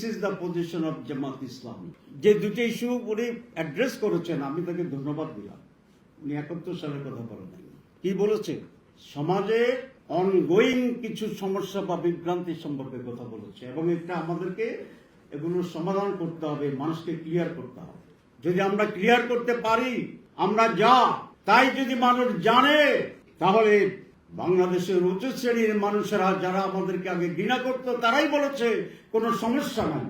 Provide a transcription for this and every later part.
Is the position of Jamaat Islami. যে দুটো issue উনি অ্যাড্রেস করেছেন, আমি তাকে ধন্যবাদ দিলাম। উনি 71 সালের কথা বলেন নাই। কি বলেছে? সমাজে অনগোয়িং কিছু সমস্যা বা বিভ্রান্তি সম্পর্কে কথা বলেছে, এবং এটা আমাদেরকে এগুলো সমাধান করতে হবে, মানুষকে ক্লিয়ার করতে হবে। যদি আমরা ক্লিয়ার করতে পারি, আমরা যা তাই যদি মানুষ জানে, তাহলে বাংলাদেশের উচ্চ শ্রেণীর মানুষেরা যারা আমাদেরকে আগে ঘৃণা করত, তারাই বলেছে কোনো সমস্যা নাই।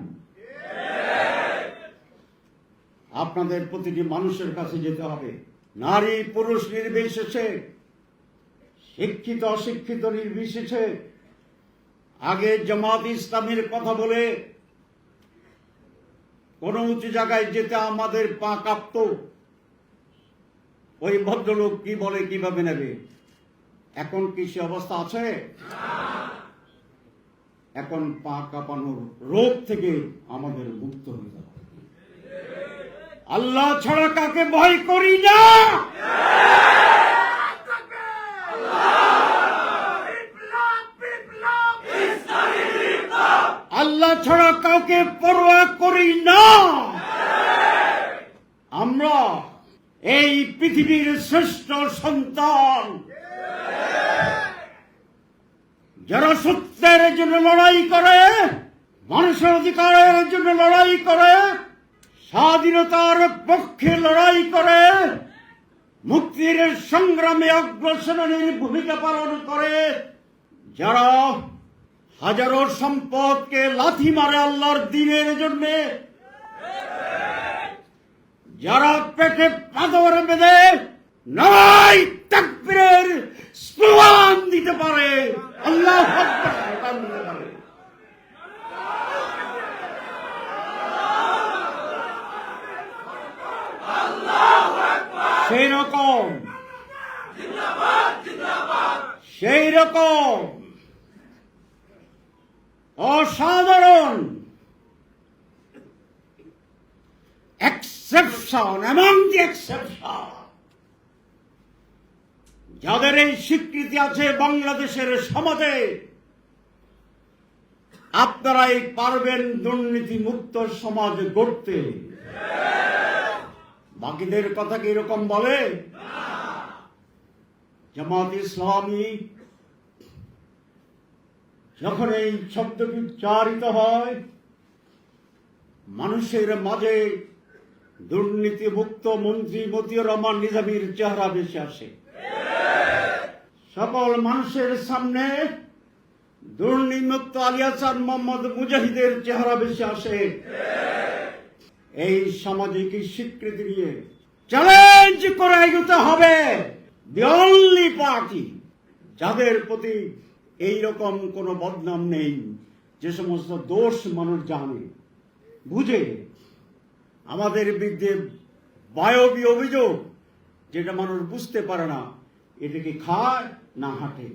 আপনাদের প্রতিটি মানুষের কাছে যেতে হবে, নারী পুরুষ নির্বিশেষে, শিক্ষিত অশিক্ষিত নির্বিশেষে। আগে জামাত ইসলামের কথা বলে কোন উঁচু জায়গায় যেতে আমাদের পা কাঁপত। ওই ভদ্রলোক কি বলে কিভাবে নেবে? এখন কি সে অবস্থা আছে? এখন পা কাঁপানোর রোগ থেকে আমাদের মুক্ত হতে হবে। আল্লাহ ছাড়া কাকে ভয় করি না। আল্লাহ ছাড়া কাউকে পরোয়া করি না। আমরা এই পৃথিবীর শ্রেষ্ঠ সন্তান, যারা সত্যের জন্য লড়াই করে, মানুষের অধিকারের জন্য লড়াই করে, স্বাধীনতার পক্ষে লড়াই করে, মুক্তির সংগ্রামে অগ্রসরণের ভূমিকা পালন করে, যারা হাজারো সম্পদকে লাথি মারে আল্লাহর দ্বীনের জন্য, যারা পেটে পাথর বেঁধে নারায়ে তাকবীরের স্লোগান দিতে পারে, আল্লাহু আকবার দিতে পারে, সেই রকম অসাধারণ এক্সেপশন এমন যে এক্সেপশন, যাদের এই স্বীকৃতি আছে বাংলাদেশের সমাজে, আপনারাই পারবেন দুর্নীতি মুক্ত সমাজ গড়তে। বাকিদের কথা কি এরকম বলে? জামাত ইসলামী যখন এই শব্দটি উচ্চারিত হয়, মানুষের মাঝে দুর্নীতি মুক্ত মন্ত্রী মতিউর রহমান নিজামীর চেহারা ভেসে আসে। সকল মানুষের সামনে দুর্নীতি মুক্ত আলী হাসান মোহাম্মদ মুজাহিদের চেহারা ভেসে আসে। এই সামাজিক স্বীকৃতি নিয়ে চ্যালেঞ্জ করে এগোতে হবে। দি অনলি পার্টি যাদের প্রতি এইরকম কোন বদনাম নেই, যে সমস্ত দোষ মানুষ জানে বুঝে, আমাদের বিরুদ্ধে বায়বীয় অভিযোগ যেটা মানুষ বুঝতে পারে না, এটাকে খায় না হাঁটে।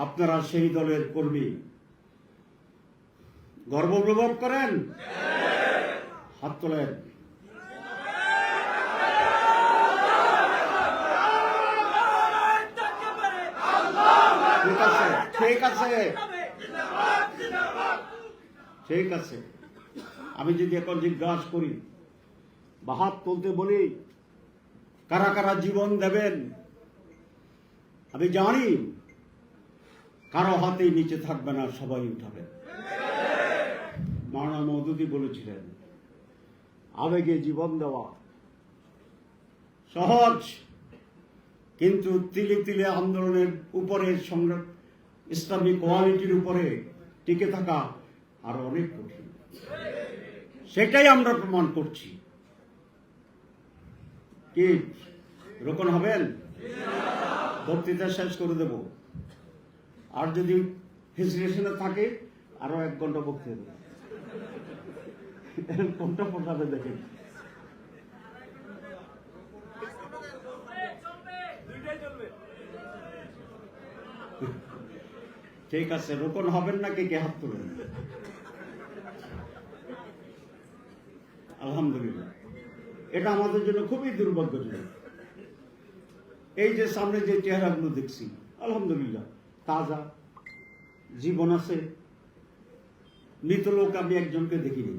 আপনারা সেই দলের কর্মী, গর্ব অনুভব করেন? হাত তোলেন। ঠিক আছে, ঠিক আছে। আমি যদি এখন জিজ্ঞাসা করি বা হাত তুলতে বলি, কারা কারা জীবন দেবেন, আমি জানি কারো হাতেই নিচে থাকবে না, সবাই উঠাবেন। মাওলানা মওদুদী বলেছিলেন, আবেগে জীবন দেওয়া সহজ, কিন্তু তিলে তিলে আন্দোলনের উপরে, ইসলামিক কোয়ালিটির উপরে টিকে থাকা আরো অনেক কঠিন। সেটাই আমরা প্রমাণ করছি। কি রোকন হবেন? বক্তৃতা শেষ করে দেব, আর যদি হেজিটেশনে থাকে আরো 1 ঘন্টা বক্তৃতা দেব। কোনটা পড়াবে দেখেন। ঠিক আছে, রোকন হবেন না? কে হাত তুলেন। আলহামদুলিল্লাহ, এটা আমাদের জন্য খুবই দুর্ভাগ্যজনক। এই যে সামনে যে চেহারাগুলো দেখছি, আলহামদুলিল্লাহ তাজা, জীবন আছে, মৃত লোক আমি একজনকে দেখিনি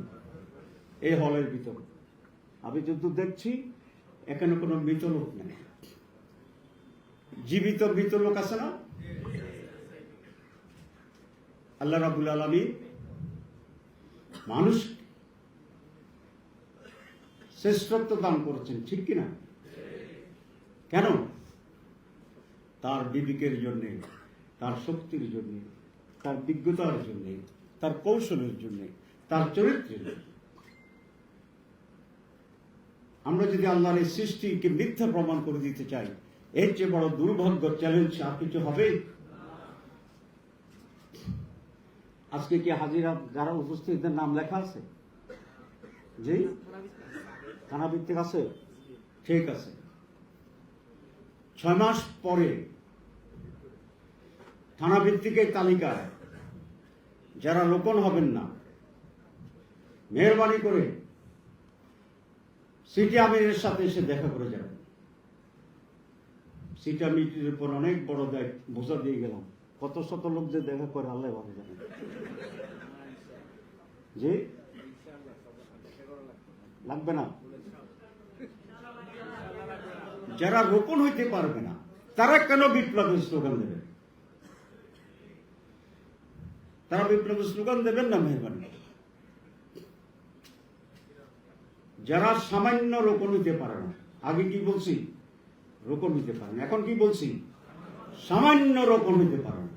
এই হলের ভিতর। আমি যত দেখছি এখানে কোনো মৃত লোক নেই। জীবিত মৃত লোক আছে না? আল্লাহ রাব্বুল আলামিন মানুষ শ্রেষ্ঠত্ব দান করেছেন, ঠিক কিনা? কেন? তার বিবেকের জন্যে, তার শক্তির জন্যে, তার বিজ্ঞতার জন্যে, তার কৌশলের জন্যে, তার চরিত্রের জন্য। আমরা যদি আল্লাহর এই সৃষ্টিকে মিথ্যা প্রমাণ করে দিতে চাই, এর চেয়ে বড় দুর্ভাগ্য চ্যালেঞ্জ আর কিছু হবে? আজকে কি হাজিরা যারা উপস্থিতদের নাম লেখা আছে? জি, থানা ভিত্তিক আছে? ঠিক আছে। 6 মাস পরে থানা ভিত্তিক এই তালিকায় যারা রোপণ হবেন না, মেহরবানি করে সিটি আমিরের সাথে এসে দেখা করে যাবেন। সিটি আমিরের উপর অনেক বড় বোঝা দিয়ে গেলাম। কত শত লোক যে দেখা করে আল্লাহ ভালো জানেন। জি, লাগবে না? যারা রোপণ হইতে পারবে না তারা কেন বিপ্লবের স্লোগান দেবে? তারা বিপ্লবের স্লোগান দেবেন না মেহরবানি। যারা সামান্য রোপণ হইতে পারে না, আগে কি বলছি? রোপণ হইতে পারে না। এখন কি বলছি? সামান্য রোপণ হইতে পারে না।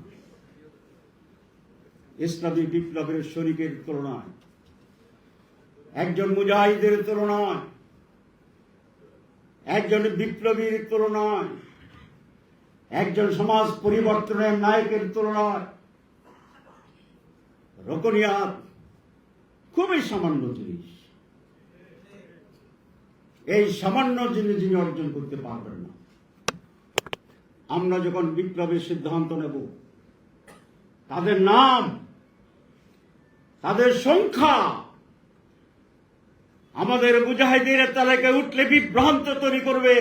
ইসলামী বিপ্লবের শরীকের তুলনায়, একজন মুজাহিদের তুলনায়, একজন বিপ্লবীর তুলনায়, একজন সমাজ পরিবর্তনের নায়কের তুলনায় রোকনিয়াত খুবই সামান্য জিনিস। এই সামান্য জিনিস যিনি অর্জন করতে পারবেন না। আমরা যখন বিপ্লবের সিদ্ধান্ত নেব, তাদের নাম, তাদের সংখ্যা আমাদের মুজাহিদের তালিকায় উঠলে বিভ্রান্ত তৈরি করবে।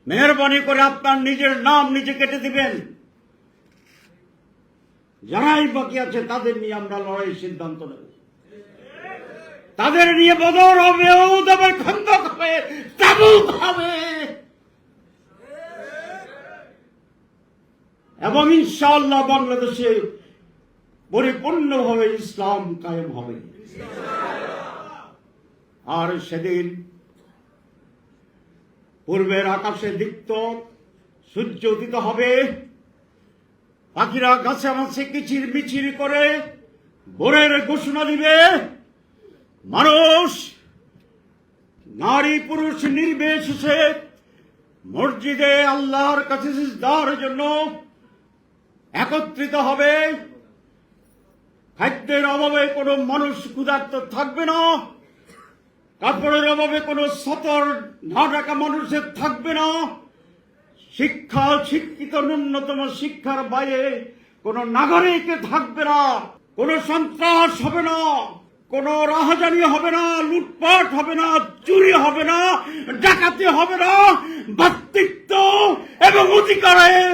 মেহরবানি করে আপনার নিজের নাম নিজে কেটে দিবেন। যারাই বাকি আছে তাদের নিয়ে আমরা লড়াই সিদ্ধান্ত নেব। তাদের নিয়ে বদর হবে, উহুদ হবে, খন্দক হবে, তাবুক হবে, এবং ইনশাআল্লাহ বাংলাদেশে পরিপূর্ণভাবে ইসলাম কায়েম হবে। আর সেদিন পূর্বের আকাশে দীপ্ত সূর্য উদিত হবে, পাখিরা গাছে মাছে কিচির মিচির করে ভোরের ঘোষণা দিবে। মানুষ নারী পুরুষ নির্বিশেষে মসজিদে আল্লাহর কাছে সিজদার জন্য একত্রিত হবে। খাদ্যের অভাবে কোনো মানুষ ক্ষুধার্ত থাকবে না, কাপড়ের অভাবে কোনো সতর না ঢাকা মানুষের থাকবে না, শিক্ষা শিক্ষিত ন্যূনতম শিক্ষার বাইরে কোনো নাগরিক থাকবে না, কোনো সন্ত্রাস হবে না, কোনো রাহাজানি হবে না, লুটপাট হবে না, চুরি হবে না, ডাকাতি হবে না। ভ্রাতৃত্ব এবং অধিকারের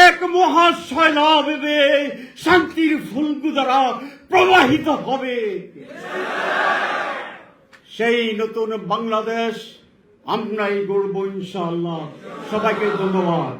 এক মহাশয়লাভ হবে, শান্তির ফুলকু দ্বারা প্রবাহিত হবে। সেই নতুন বাংলাদেশ আমরাই গড়ব ইনশাআল্লাহ। সবাইকে ধন্যবাদ।